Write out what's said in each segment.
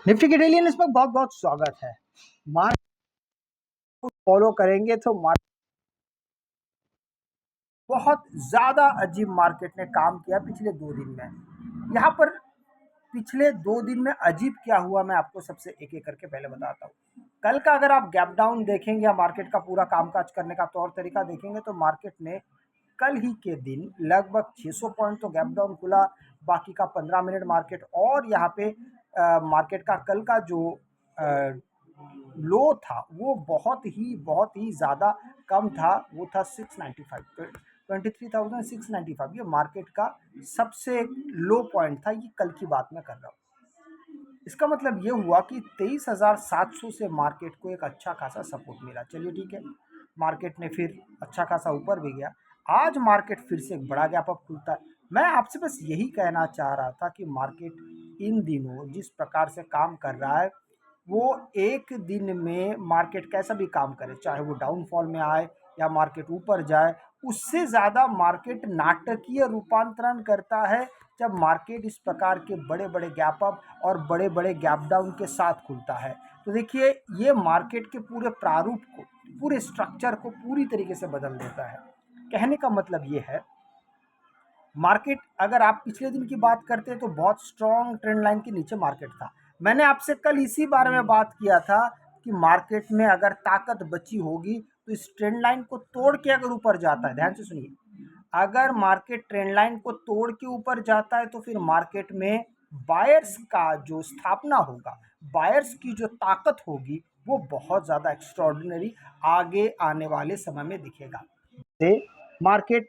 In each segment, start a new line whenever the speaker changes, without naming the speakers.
Nifty के daily analysis में बहुत बहुत स्वागत है। मार्केट को फॉलो करेंगे तो मार्केट बहुत ज्यादा अजीब मार्केट ने काम किया पिछले 2 दिन में। यहाँ पर पिछले 2 दिन में अजीब क्या हुआ मैं आपको सबसे एक एक करके पहले बताता हूँ। कल का अगर आप गैप डाउन देखेंगे या मार्केट का पूरा कामकाज करने का तौर तरीका देखेंगे तो मार्केट ने कल ही के दिन लगभग 600 पॉइंट तो गैप डाउन खुला। बाकी का 15 मिनट मार्केट और यहाँ पे मार्केट का कल का जो लो था वो बहुत ही ज़्यादा कम था। वो था 695, 23,695। ये मार्केट का सबसे लो पॉइंट था। ये कल की बात मैं कर रहा हूँ। इसका मतलब ये हुआ कि 23,700 से मार्केट को एक अच्छा खासा सपोर्ट मिला। चलिए ठीक है, मार्केट ने फिर अच्छा खासा ऊपर भी गया। आज मार्केट फिर से एक बड़ा गैप अप खुलता है। मैं आपसे बस यही कहना चाह रहा था कि मार्केट इन दिनों जिस प्रकार से काम कर रहा है वो एक दिन में मार्केट कैसा भी काम करे, चाहे वो डाउनफॉल में आए या मार्केट ऊपर जाए, उससे ज़्यादा मार्केट नाटकीय रूपांतरण करता है जब मार्केट इस प्रकार के बड़े बड़े गैप अप और बड़े बड़े गैप डाउन के साथ खुलता है। तो देखिए, ये मार्केट के पूरे प्रारूप को, पूरे स्ट्रक्चर को पूरी तरीके से बदल देता है। कहने का मतलब ये है, मार्केट अगर आप पिछले दिन की बात करते हैं तो बहुत स्ट्रॉन्ग ट्रेंड लाइन के नीचे मार्केट था। मैंने आपसे कल इसी बारे में बात किया था कि मार्केट में अगर ताकत बची होगी तो इस ट्रेंड लाइन को तोड़ के अगर ऊपर जाता है, ध्यान से सुनिए, अगर मार्केट ट्रेंड लाइन को तोड़ के ऊपर जाता है तो फिर मार्केट में बायर्स का जो स्थापना होगा, बायर्स की जो ताकत होगी वो बहुत ज्यादा एक्स्ट्रॉर्डिनरी आगे आने वाले समय में दिखेगा। मार्केट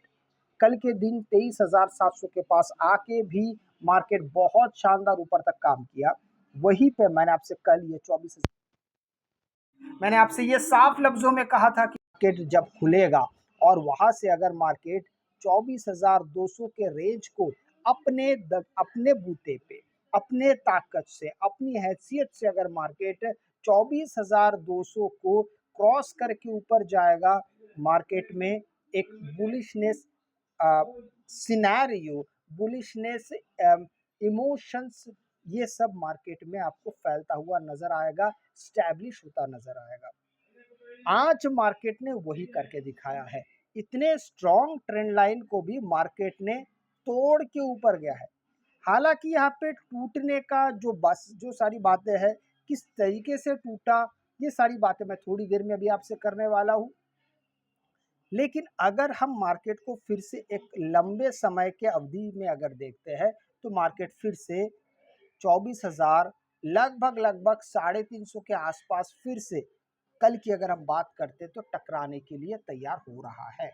कल के दिन 23,700 के पास आके भी मार्केट बहुत शानदार ऊपर तक काम किया। वहीं पे मैंने आपसे कल ये 24,000 मैंने आपसे ये साफ लफ्जों में कहा था कि मार्केट जब खुलेगा और वहां से अगर मार्केट 24,200 के रेंज को अपने बूते पे, अपने ताकत से, अपनी हैसियत से अगर मार्केट 24,200 को क्रॉस करके ऊपर जाएगा, मार्केट में एक बुलिशनेस सिनेरियो, बुलिशनेस, इमोशंस, ये सब मार्केट में आपको फैलता हुआ नजर आएगा, स्टैब्लिश होता नजर आएगा। आज मार्केट ने वही करके दिखाया है। इतने स्ट्रॉन्ग ट्रेंड लाइन को भी मार्केट ने तोड़ के ऊपर गया है। हालांकि यहाँ पे टूटने का जो सारी बातें हैं, किस तरीके से टूटा, ये सारी बातें मैं थोड़ी देर में अभी आपसे करने वाला हूँ। लेकिन अगर हम मार्केट को फिर से एक लंबे समय के अवधि में अगर देखते हैं तो मार्केट फिर से 24,000 लगभग 350 के आसपास फिर से कल की अगर हम बात करते तो टकराने के लिए तैयार हो रहा है।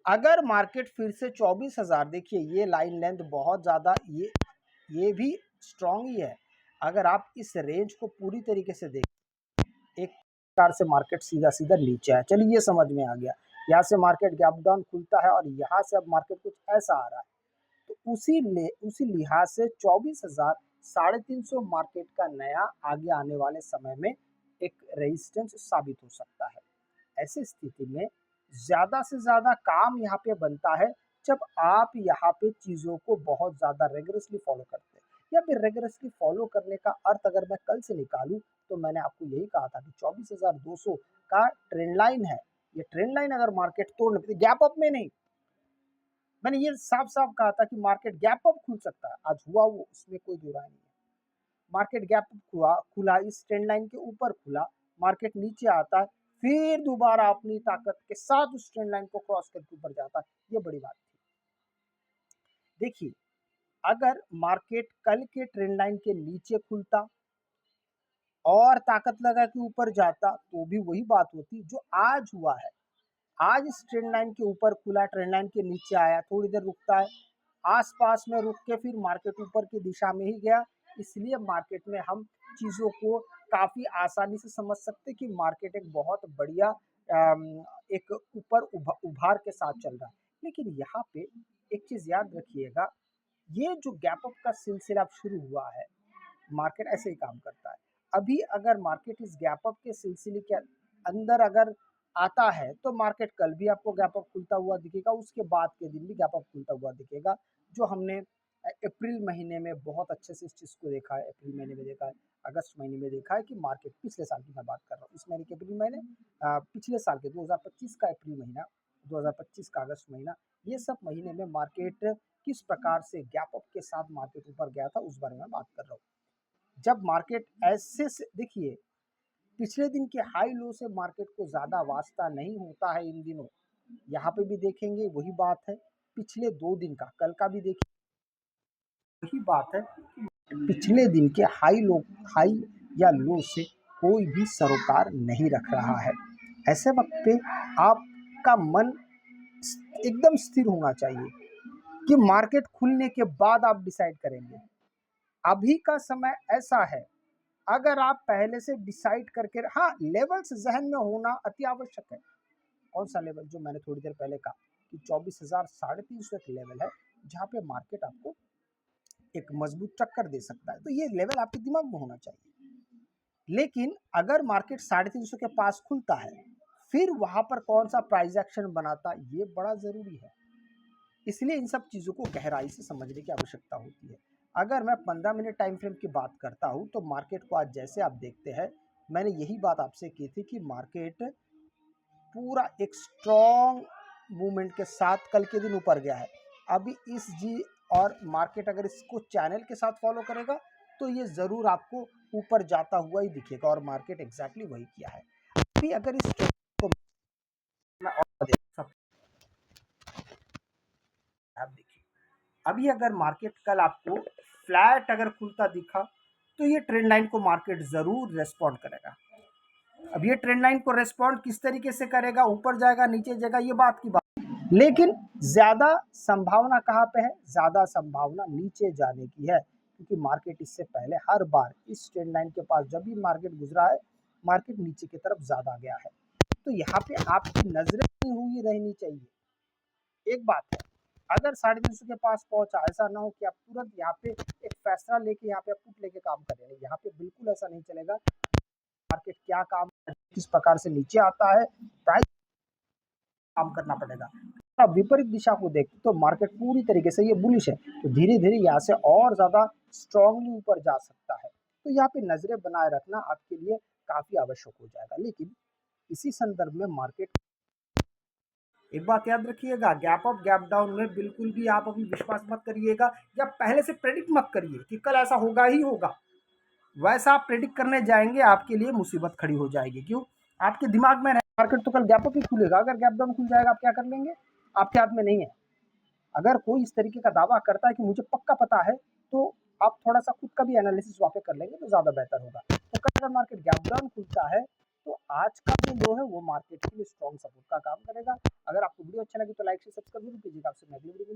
अगर मार्केट फिर से 24,000, देखिए ये लाइन लेंथ बहुत ज्यादा, ये भी स्ट्रांग ही है। अगर आप इस रेंज को पूरी तरीके से देखें, एक प्रकार से मार्केट सीधा सीधा नीचे है। चलिए ये समझ में आ गया। यहाँ से मार्केट गैप डाउन खुलता है और यहाँ से अब मार्केट कुछ ऐसा आ रहा है। तो उसी लिहाज से 24,000 350 मार्केट का नया आगे आने वाले समय में एक रेजिस्टेंस साबित हो सकता है। ऐसी स्थिति में ज्यादा से ज्यादा काम यहाँ पे बनता है जब आप यहाँ पे चीजों को बहुत ज्यादा रेगुलरली फॉलो करते हैं। या फिर रेगुलरली फॉलो करने का अर्थ अगर मैं कल से निकालूं तो मैंने आपको यही कहा था कि 24,200 का ट्रेंड लाइन है। ये ट्रेंड लाइन अगर मार्केट तोड़, गैप अप में नहीं, मैंने ये साफ साफ कहा था कि मार्केट गैप अप खुल सकता है। आज हुआ वो, उसमें कोई दो राय नहीं है। मार्केट गैप खुला, इस ट्रेंड लाइन के ऊपर खुला, मार्केट नीचे आता है, फिर दोबारा अपनी ताकत के साथ उस ट्रेंड लाइन को क्रॉस करके ऊपर जाता है। ये बड़ी बात थी। देखिए, अगर मार्केट कल के ट्रेंड लाइन के नीचे खुलता और ताकत लगा के ऊपर जाता तो भी वही बात होती जो आज हुआ है। आज इस ट्रेंड लाइन के ऊपर खुला, ट्रेंड लाइन के नीचे आया, थोड़ी देर रुकता है, आसपास में रुक के फिर मार्केट ऊपर की दिशा में ही गया। इसलिए मार्केट में हम चीजों को काफी आसानी से समझ सकते कि मार्केट एक बहुत बढ़िया एक ऊपर उभार के साथ चल रहा है। लेकिन यहाँ पे एक चीज याद रखिएगा, ये जो गैप अप का सिलसिला शुरू हुआ है, मार्केट ऐसे ही काम करता है। अभी अगर मार्केट इस गैप अप के सिलसिले के अंदर अगर आता है तो मार्केट कल भी आपको गैप अप खुलता हुआ दिखेगा, उसके बाद के दिन भी गैप अप खुलता हुआ दिखेगा। जो हमने अप्रैल महीने में बहुत अच्छे से इस चीज़ को देखा है, अप्रैल महीने में देखा है, अगस्त महीने में देखा है कि मार्केट पिछले साल की मैं बात कर रहा हूँ, इस महीने के अप्रैल महीने पिछले साल के 2025 का अप्रैल महीना, 2025 का अगस्त महीना, ये सब महीने में मार्केट किस प्रकार से गैप अप के साथ मार्केट ऊपर गया था उस बारे में बात कर रहा हूँ। जब मार्केट ऐसे से देखिए, पिछले दिन के हाई लो से मार्केट को ज़्यादा वास्ता नहीं होता है इन दिनों, यहाँ पे भी देखेंगे वही बात है, पिछले 2 दिन का, कल का भी देखिए वही बात है, पिछले दिन के हाई या लो से कोई भी सरोकार नहीं रख रहा है। ऐसे वक्त पे आपका मन एकदम स्थिर होना चाहिए कि मार्केट खुलने के बाद आप डिसाइड करेंगे। अभी का समय ऐसा है, अगर आप पहले से डिसाइड करके, हाँ, लेवल्स जहन में होना अति आवश्यक है। कौन सा लेवल? जो मैंने थोड़ी देर पहले कहा कि 24,000 350 एक लेवल है जहाँ पे मार्केट आपको एक मजबूत टक्कर दे सकता है, तो ये लेवल आपके दिमाग में होना चाहिए। लेकिन अगर मार्केट 350 के पास खुलता है, फिर वहां पर कौन सा प्राइस एक्शन बनाता, ये बड़ा जरूरी है। इसलिए इन सब चीज़ों को गहराई से समझने की आवश्यकता होती है। अगर मैं 15 मिनट टाइम फ्रेम की बात करता हूँ तो मार्केट को आज जैसे आप देखते हैं, मैंने यही बात आपसे की थी कि मार्केट पूरा एक स्ट्रॉन्ग मूवमेंट के साथ कल के दिन ऊपर गया है। अभी इस जी और मार्केट अगर इसको चैनल के साथ फॉलो करेगा तो ये ज़रूर आपको ऊपर जाता हुआ ही दिखेगा, और मार्केट एग्जैक्टली वही किया है। अभी अगर इस को मैं और देख सकता, आप देखिए, अभी अगर मार्केट कल आपको फ्लैट अगर खुलता दिखा तो ये ट्रेंड लाइन को मार्केट ज़रूर रेस्पॉन्ड करेगा। अब ये ट्रेंड लाइन को रेस्पॉन्ड किस तरीके से करेगा, ऊपर जाएगा नीचे जाएगा, ये बात की बात, लेकिन ज्यादा संभावना कहाँ पे है? ज्यादा संभावना नीचे जाने की है, क्योंकि मार्केट इससे पहले हर बार इस ट्रेंड लाइन के पास जब भी मार्केट गुजरा है, मार्केट नीचे की तरफ ज्यादा गया है। तो यहाँ पे आपकी नजरें नहीं हुई रहनी चाहिए। एक बात है, अगर 350 के पास पहुंचा, ऐसा ना हो कि आप तुरंत यहाँ पे एक फैसला लेके यहाँ पे पुट लेके काम करें, यहाँ पे बिल्कुल ऐसा नहीं चलेगा। मार्केट क्या काम, किस प्रकार से नीचे आता है, प्राइस काम करना पड़ेगा। आप विपरीत दिशा को देखते तो मार्केट पूरी तरीके से ये बुलिश है, तो धीरे धीरे यहाँ से और ज्यादा स्ट्रांगली ऊपर जा सकता है। तो यहाँ पे नजरें बनाए रखना आपके लिए काफी आवश्यक हो जाएगा। लेकिन इसी संदर्भ में मार्केट, एक बात याद रखिएगा, गैप अप गैप डाउन में बिल्कुल भी आप अभी विश्वास मत करिएगा या पहले से प्रेडिक्ट मत करिए कि कल ऐसा होगा ही होगा। वैसा आप प्रेडिक्ट करने जाएंगे, आपके लिए मुसीबत खड़ी हो जाएगी। क्यों? आपके दिमाग में मार्केट तो कल गैप अप ही खुलेगा, अगर गैप डाउन खुल जाएगा आप क्या कर लेंगे? आपके हाथ में नहीं है। अगर कोई इस तरीके का दावा करता है कि मुझे पक्का पता है, तो आप थोड़ा सा खुद का भी एनालिसिस वहाँ पे कर लेंगे तो ज़्यादा बेहतर होगा। तो कल अगर मार्केट गैप डाउन खुलता है तो आज का जो लो है वो मार्केट के लिए स्ट्रॉन्ग सपोर्ट का काम करेगा। अगर आपको वीडियो अच्छा लगे तो लाइक से सब्सक्राइब जरूर कीजिएगा। आपसे मैं अगली वीडियो